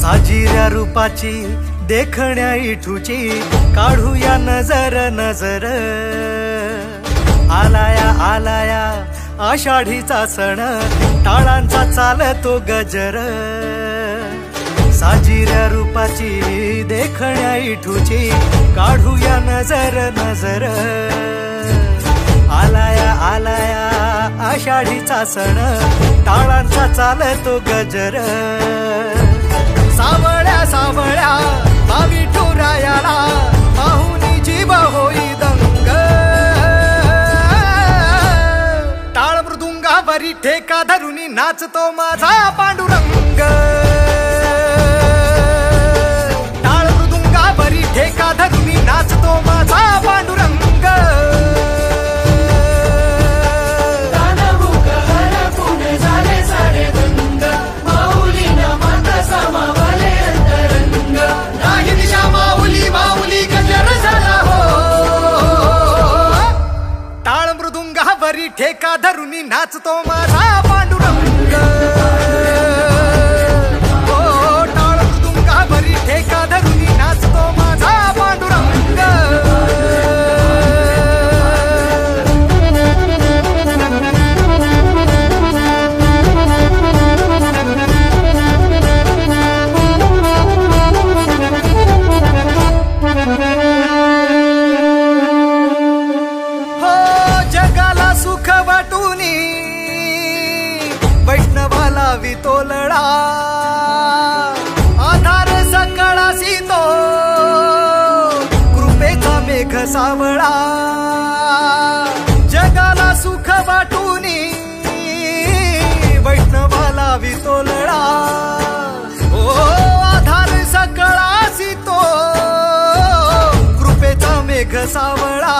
साजिऱ्या रूपाची देखण्या इठूची काढूया नजर नजर। आलाया आलाया आषाढीचा सण टाळांचा चालतो गजर। साजिऱ्या रूपाची देखण्या इठूची काढूया नजर नजर। आलाया आलाया आषाढीचा सण टाळांचा चालतो गजर। सावळ्या सावळ्या विठुरायाला पाहुनी जीव होई दंग। टाळ मृदुंगावरी ठेका धरुनी नाचतो माझा पांडुरंग। टाळ मृदुंगावरी ठेका धरुनी नाचतो माझा पांडुरंग। ठेका धरुनी नाचतो माझा पांडुरंग। ओ टाळ मृदुंगावरी ठेका धरुनी नाचतो माझा पांडुरंग। सुख वाटूनी वैष्णवाला वितोलडा आधार सकळासी तो कृपेचा मेघ सावळा। जगाला सुख वाटूनी वैष्णवाला वितोलडा ओ आधार सकळासी तो कृपेचा मेघ सावळा।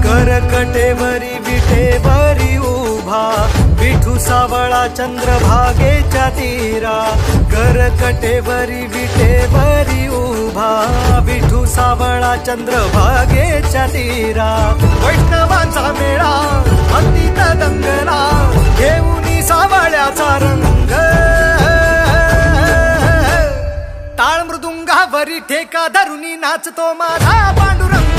करकटेवरी विटेवरी उभा विठू सावळा चंद्रभागेच्या तीरा। करकटेवरी विटेवरी उभा विठू सावळा चंद्रभागेच्या तीरा। वैष्णवांचा मेळा हत्तीत दंगला घेऊनी सावळ्याचा रंग। टाळ मृदुंगावरी ठेका धरुनी नाचतो माझा पांडुरंग।